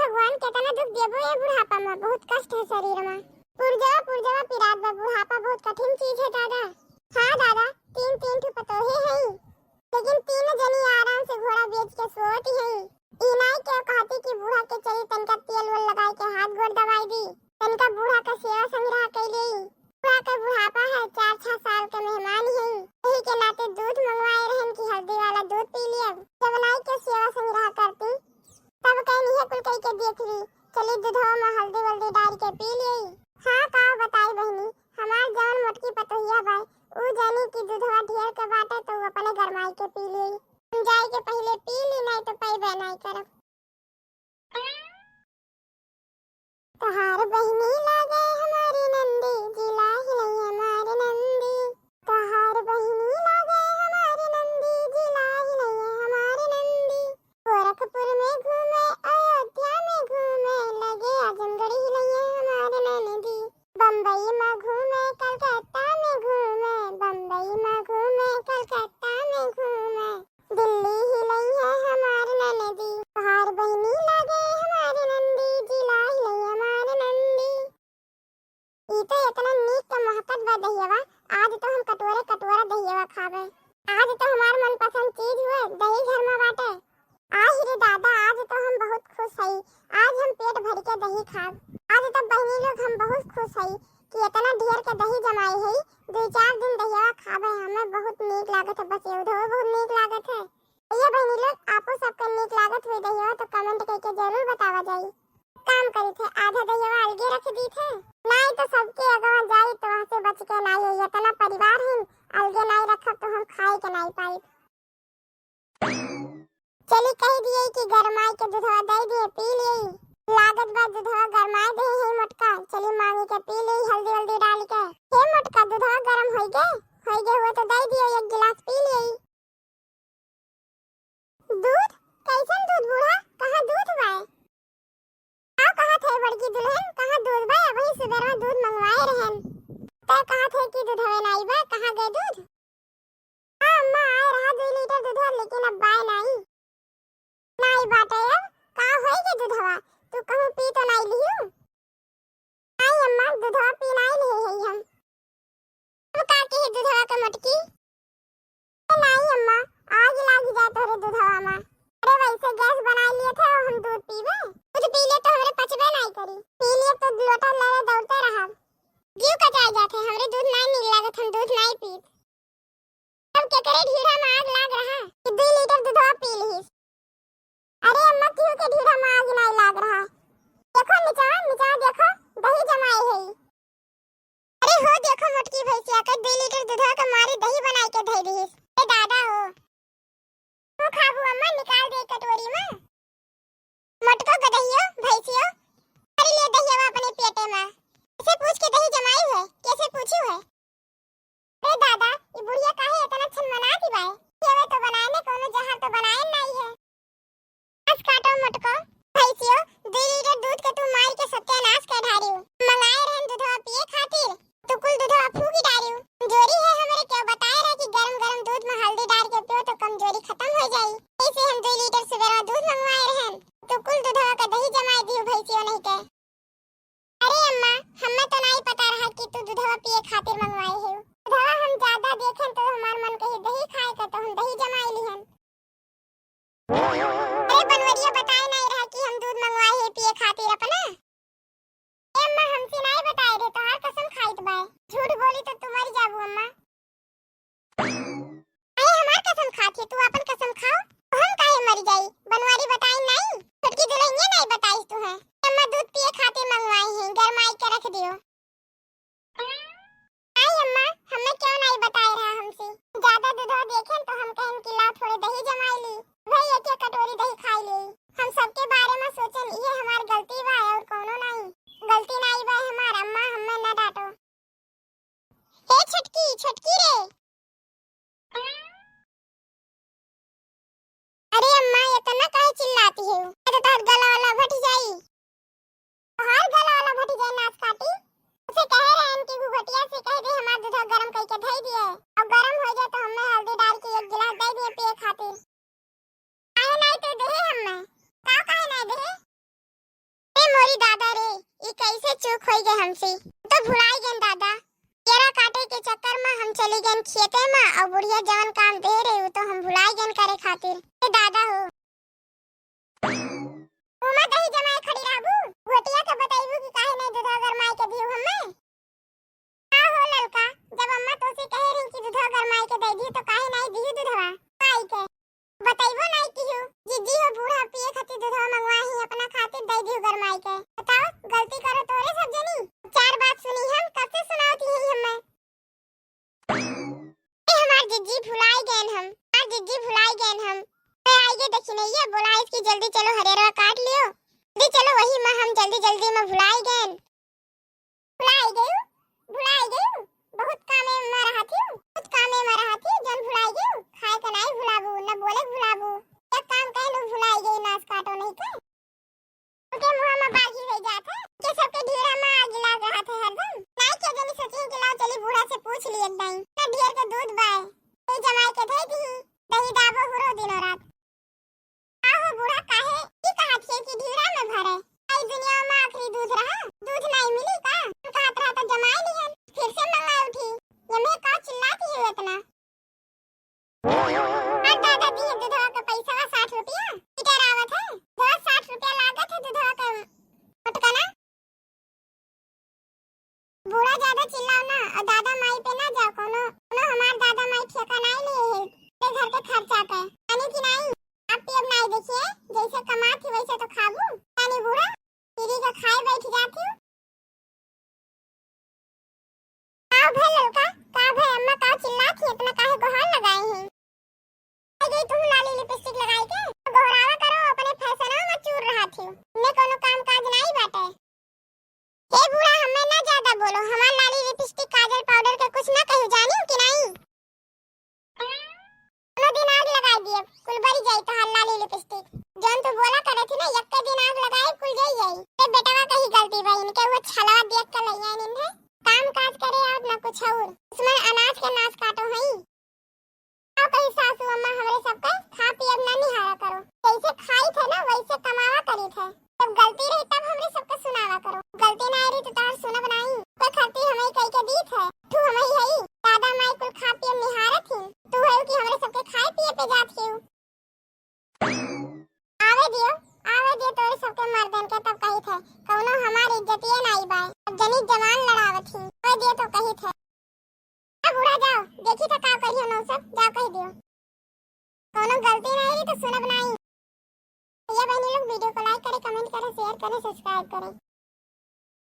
भगवान केतना दुख देबो ये बुढ़ापा में, बहुत कष्ट है शरीर में। पुरजवा पुरजवा पिरात बा, बुढ़ापा बहुत कठिन चीज है दादा। हाँ दादा, तीन तीन ठो पतोहे हैं, लेकिन तीन जनी आराम से घोड़ा बेच के सोती हैं। इनाई के कहती कि बूढ़ा के चली तनका तेल वोल लगाई के हाथ गोड़ दवाई दी, तनका बूढ़ा का सेवा संग्रह कैली। बूढ़ा का बुढ़ापा है, 4-6 साल के मेहमान है, यही के नाते दूध मंगवाए रहन कि हल्दी वाला दूध पी लिया। जब नाई के सेवा संग्रह करती तब कहनी है कुल कई के देख ली, चली दूधवा में हल्दी वल्दी डाल के पी ली। हाँ का बताई बहनी, हमार जवन मोटकी पतोहिया बा ऊ जानी कि दूधवा ढेर के बाटे तो वो अपने गरमाई के पी ली। जाई के पहले पी ली, नहीं तो पैबे नहीं करब। तोहार बहनी लागे हमारी नंदी, जिला हिलई हमारी नंदी। तोहार बहनी लागे हमारी नंदी, जिला हिलई हमारी नंदी। गोरखपुर में घूमे, अयोध्या में घूमे, लगे आजमगढ़ हिलई हमारी नंदी। बम्बई में घूमे, कलकत्ता में घूमे, बम्बई में घूमे, कलकत्ता में घूमे, दिल्ली हिलई है हमारी नंदी। तोहार बहनी लागे हमारी नंदी, जिला हिलई हमारी नंदी। ई तो इतना नीक का महकत बा दहियावा, आज तो हम कटोरे कटोरा दहियावा खावे। आज तो हमार मनपसंद चीज हुए दही घर में बाटे। आज रे दादा, आज तो हम बहुत खुश हई, आज हम पेट भर के दही खाब। आज तो बहनी लोग हम बहुत खुश हई कि इतना ढेर के दही जमाई है, 2-4 दिन दहियावा खावे, हमें बहुत नीक लागत है। बस एवढो बहुत नीक लागत है। ये बहनी लोग आपो सबके नीक लागत हुई दहियावा तो कमेंट करके जरूर बतावा जाई। काम करी थे, आधा दहियावा अलगे रख दी थे, नहीं तो सबके अगवा जाई तो वहां से बच के नहीं है। इतना परिवार है, अलगे नहीं रखब तो हम खाए के नहीं पाई। चली कह दिए कि गरमाई के दूधवा दे दिए, पी ली। लागत बा दूधवा गरमाई दे है मोटका, चली मांगी के पी ली हल्दी वल्दी डाल के। हे मोटका, दूधवा गरम होई गे हुए तो दे दियो, 1 गिलास पी ली। दूध? कैसन दूध बूढ़ा? कहाँ दूध बा? आओ कहाँ थे बड़की दुल्हन, कहाँ दूध बा? वही सुबह में दूध मंगवाए रहन, ते कहाँ थे कि दूध हवे नहीं बा, कहाँ गए दूध? हाँ अम्मा, आए रहा 2 लीटर दूधवा, लेकिन अब बाय नहीं बाटे। अब का होई के दूधवा, तू कहूँ पी तो नहीं लियो? नहीं अम्मा, दूधवा पी नहीं ले है हम। अब का के दूधवा के मटकी? नहीं अम्मा, आग लाग जाए तोरे दूधवा में। अरे वैसे गैस बना लिए थे और हम दूध पीबे, दूध पी ले तो हमरे पचबे नहीं करी, पी लिए तो लोटा ले दौड़ते रहा, जीव कचाई जाते। हमरे दूध नहीं नीक लागत, हम दूध नहीं पीत। अब के करे ढीढ़ा में आग लाग रहा कि 2 लीटर दूधवा पी लीस। अरे अम्मा, क्यों के ढीढ़ा में आग नहीं लाग रहा? देखो नीचा देखो, दही जमाई है। अरे हो देखो मोटकी भैंसिया के 2 लीटर दूधवा के मारे दही बनाई के धई दीस। ए दादा हो, तू खाबू अम्मा, निकाल दे कटोरी में। मोटको गदहियो भैंसियो, अरे ले दहियावा अपने पेटे में। कैसे पूछ के दही जमाई है, कैसे पूछू है? अरे दादा, ये बुढ़िया काहे इतना छन मनाती बाय? केवे तो बनाए ने, कोनो जहां तो बनाए नहीं है। आज काटो मोटको भैंसियो, 2 लीटर दूध के तू मार के सत्यानाश कर ढारियो। मंगाए रहन दूधवा पिए खातिर, तू कुल दूधवा फूकी डारियो। जोरी है हमरे क्यों बताए रहा कि गरम गरम दूध में हल्दी डाल के पियो तो कमजोरी खत्म हो जाई। ऐसे हम 2 लीटर सुबह में दूध मंगवाए रहन, तो कुल दूधवा का दही जमाई दियो भैंसियो नहीं के। अरे अम्मा, हमें तो नहीं पता रहा कि तू दूधवा पिए खातिर मंगवाई है। दूधवा हम ज्यादा देखें तो हमार मन कहे दही खाए का, तो हम दही जमाई लिहन। अरे बनवरिया बताए नहीं रहा कि हम दूध मंगवाए है पिए खातिर अपना। ए अम्मा, हमसे नहीं बताए रे, तोहार कसम खाइत बा। झूठ बोली तो तू मर जाबू अम्मा। अरे हमार कसम खात है, तू अपन कसम खाओ। चूक हो गई हमसे, तो भुलाई गए दादा। केरा काटे के चक्कर में हम चली गए खेते में और बुढ़िया जवन काम दे रही हो तो हम भुलाई गए करे खातिर। ए दादा हो उमा दही जमाए खड़ी रहबू, घोटिया के बताइबू कि काहे नहीं दूध गरमाई के दियो हमें। का हो ललका, जब अम्मा तो से कह रही कि दूध गरमाई के दे दी तो काहे नहीं दियो दूधवा काई के बताइबो नहीं कियो। जिज्जी हो बूढ़ा पिए खातिर दूधवा मंगवाही अपना खातिर दे दियो गरमाई के। बताओ गलती करो तोरे सब जनी, चार बात सुनी हम कब से सुनावती है हमें। ए हमार जिज्जी भुलाई गए हम, हमार जिज्जी भुलाई गए हम। आइए देखी नहीं है बोला इसकी जल्दी चलो हरेरवा काट लियो, जल्दी चलो वही में हम जल्दी में भुलाई गए। भुलाई गई बहुत कामे में रहा थी, बहुत कामे में रहा थी जन भुलाई गई। खाए का नहीं भुलाबू न बोले भुलाबू, एक काम कह लो भुलाई गई नाच काटो नहीं के उनके मुंह में बाजी हो जात है के सबके ढेरा में आग लग रहा था हरदम। नहीं के जनी सोची कि लाओ चली बूढ़ा से पूछ लिए एक दाई ना ढेर के दूध बाए ए जमाई के दे दी दही दाबो हुरो दिनो रात। आहो बूढ़ा काहे की कहा थे कि ढेरा में भरे आई दुनिया में आखिरी दूध रहा, दूध नहीं मिली का कहत रहा तो जमाई नहीं फिर से मंगा उठी। ये मैं का चिल्लाती हूँ इतना। और दादा दी दूधवा का पैसा 60 रुपया लीटर आवत है, 60 रुपया लागत है दूधवा का पटकना। बूढ़ा ज्यादा चिल्लाओ ना और दादा माई पे ना जाओ, कोनो हमार दादा माई ठेका नहीं लिए है ते घर के खर्चा पे यानी कि नहीं आप पे अब नहीं देखिए जैसे कमाती वैसे तो खाबू यानी बूढ़ा पीरी का खाए बैठ जाती हूँ। का भाई लड़का का भाई अम्मा का चिल्लाती इतना काहे गोहार लगाए हैं। गई तुम लाली लिपस्टिक लगाई के गोहरावा करो अपने फैशनों में चूर रहा थी मैं कोनो काम काज नहीं बाटे। हे बूढ़ा हमें ना ज्यादा बोलो, हमार लाली लिपस्टिक काजल पाउडर के कुछ ना कहू जानी कि नहीं। कोनो दिन आग लगाई दिए कुल बरी जाई तो लाली लिपस्टिक जौन तो बोला करे थी ना एक दिन आग लगाई कुल जाई ते बेटवा कही गलती भाई इनके वो छलवा देख के लइया इन्हें काम काज करे और ना कुछ और उसमें अनाज के नाच काटो हई। आओ कहीं सासू अम्मा हमरे सबका खा पी अब ना निहारा करो, जैसे खाई थे ना वैसे कमावा करी थे। जब गलती रही तब हमरे सबका सुनावा करो, गलती ना रही तो तार सुनब नहीं कोई खर्ची हमें कह के दी थे तू हमें हई दादा माई कुल खा पी निहारा थी तू है कि हमरे सबके खाए पिए पे जात के आवे दियो तोरे सबके मर्दन के तब कही थे कौनो हमारी इज्जतिए नहीं बाए अब जनी जवान लड़ावत थी कोई दियो तो कही थे। अब बूढ़ा जाओ देखी तो का करियो नो सब जाओ कह दियो कोनो गलती नहीं रही तो सुनब नहीं। ये बहनी लोग वीडियो को लाइक करें कमेंट करें शेयर करें सब्सक्राइब करें।